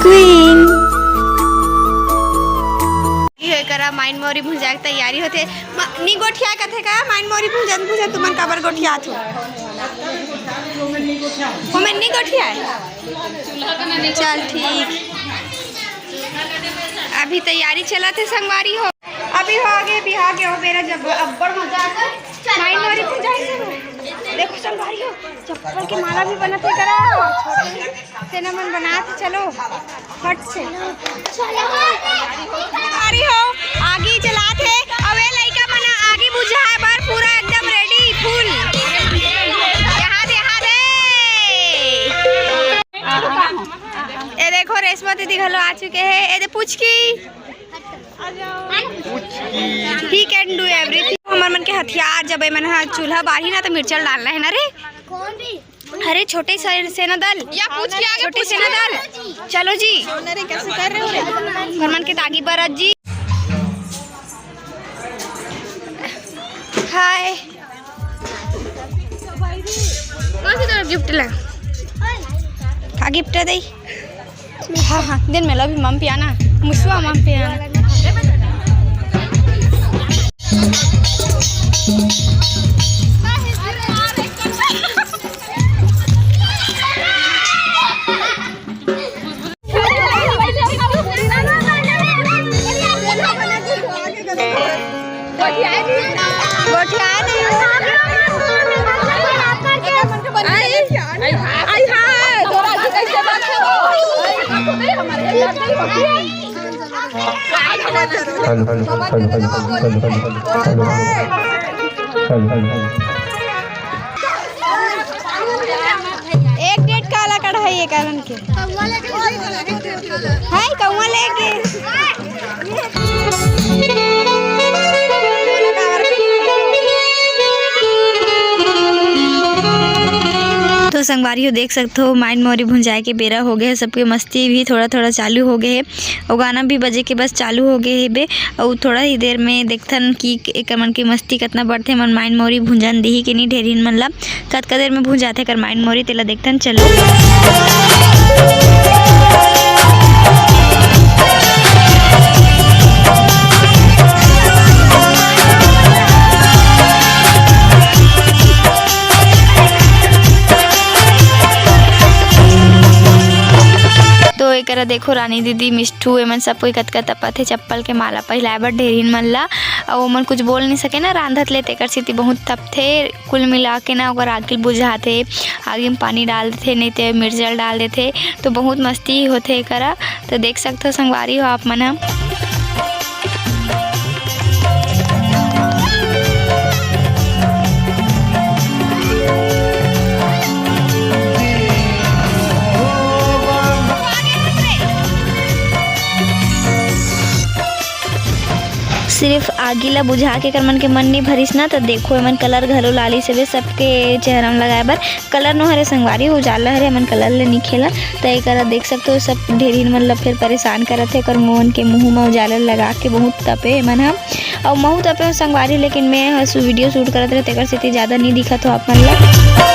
Swing. ये करा mine मोरी भुजा के तैयारी होते नी गोठिया कथे का माइन मोरी भुजन भुजा तुमन काबर गोठिया थो हमें नी गोठिया चल ठीक। अभी तैयारी चला थे संगवारी हो अभी हो आगे बिहार के हो मेरा जब अब्बड़ मजा आता माइन मोरी भुजा देखो संगवारी हो चप्पल की माला भी बनते करा से नमन बनाते चलो फट से संगवारी हो आगे चलाते अबे लइका मना आगे बुझा है बार पूरा एकदम रेडी फुल यहाँ दे ए देखो रेशमा दीदी घलो आ चुके हैं ए दे Puchki he can do everything. हमार मन के हथियार जब मन चूल्हा बाही ना तो मिर्चल डालना है ना रे अरे छोटे सेना दल या पूछ के आगे छोटे सेना दल चलो जी कैसे कर रहे हो घर मन के दागी बरत जी हाय कौन सी तरफ गिफ्ट ला का गिफ्ट है दई हाँ हाँ दिन में भी मम पियाना मुसवा मम पियाना एक डेट काला कढ़ाई है कारण के हाय कौवा लेके तो संगवारी हो देख सकते हो माइन मोरी भुंजाए के बेरा हो गए सबके मस्ती भी थोड़ा थोड़ा चालू हो गए है और गाना भी बजे के बस चालू हो गए है बे और थोड़ा ही देर में देखथन कि एक मन की मस्ती कितना बढ़ते मन माइन मोरी भुंजन दी कि नहीं ढेरिन मन ला कतका देर में भुंजाते कर माइन मोरी तेला देखथन चलो। तो एक देखो रानी दीदी मिष्ठू एमन सब कोई कतका तपा थे चप्पल के माला पहलाए बर ढेरिन मन ला और ओमन कुछ बोल नहीं सके ना रांधत ले तेकर सिती बहुत तप थे कुल मिला के ना ओकर आगिल बुझाते आगे में पानी डाल देते नहीं तो मिर्चल डाल देते तो बहुत मस्ती होते करा तो देख सकते हो संगवारी हो आप मन। सिर्फ आगिला बुझा के कर मन के मन नहीं भरिस ना तो देखो मन कलर घलो लाली से सबके चेहरा में लगाए बर कलर नो हरे संगवारी हो जाला हरे मन कलर ले नहीं खेला तो एक देख सकते हो सब ढेरिन मन ला फिर परेशान करत है कर मोहन के मुँह में उजाला लगा के बहुत तपे मन हम और महू तपे संगवारी लेकिन मैं वीडियो शूट करत रहे तेकर से ज़्यादा नहीं दिखा तो आप मन ला।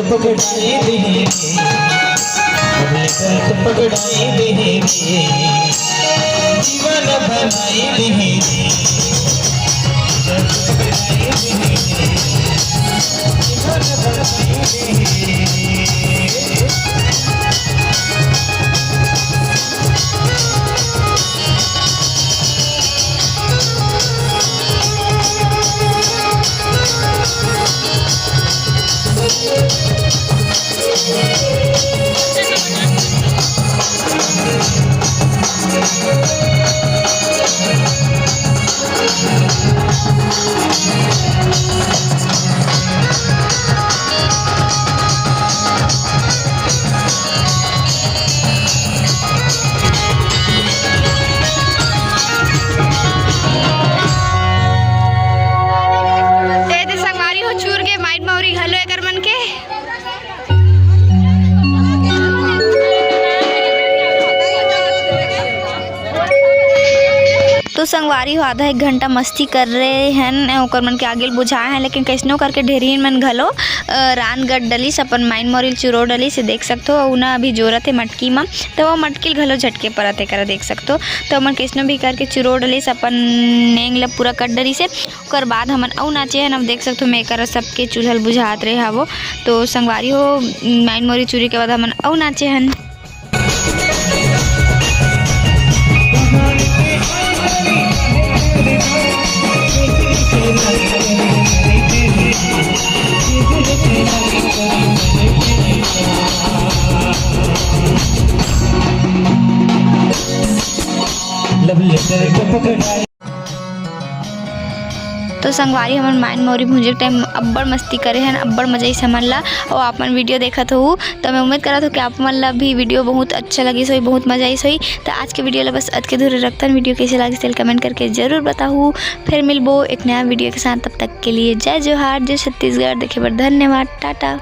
पकड़ाए देंगे, पकड़ाए देंगे, जीवन बनाए देंगे, पकड़ाए देंगे, जीवन बनाए देंगे। तो संगवारी हो आधा एक घंटा मस्ती कर रहे हैं ओकर मन के आगे बुझाए हैं, लेकिन कैसनो करके ढेरी मन घलो रान गड डलिस अपन माइन मोरिल चुरो डली से देख सकते हो। उना अभी जोरत है मटकी में, तो वो मटकिल घलो झटके परत है कर देख सकते हो। तो हमन कैसनो भी करके चुरो डलिस अपन नेंग ला पूरा कट डली से। ओकर बाद हमन अउ नाचे हैं, हम देख सकते हो मैं कर सबके चूल्हल बुझात रहे हवो। तो संगवारी हो माइन मोरी चूरी के बाद हमन अउ नाचे हैं। तो संगवारी हमन माइन मोरी भूंजे टाइम अब्बड़ मस्ती करे हैं, अब्बड़ मजा ही समझ ला। और आप मन वीडियो देखत हो तो मैं उम्मीद करत हो कि आप मन ला भी वीडियो बहुत अच्छा लगी सोई, बहुत मजा आई सोई। तो आज के वीडियो ला बस आज के धुरे रखतन। वीडियो कैसे लगी सेल कमेंट करके जरूर बताओ। फिर मिलबो एक नया वीडियो के साथ, तब तक के लिए जय जोहार, जय छत्तीसगढ़। देखे बर धन्यवाद, टाटा।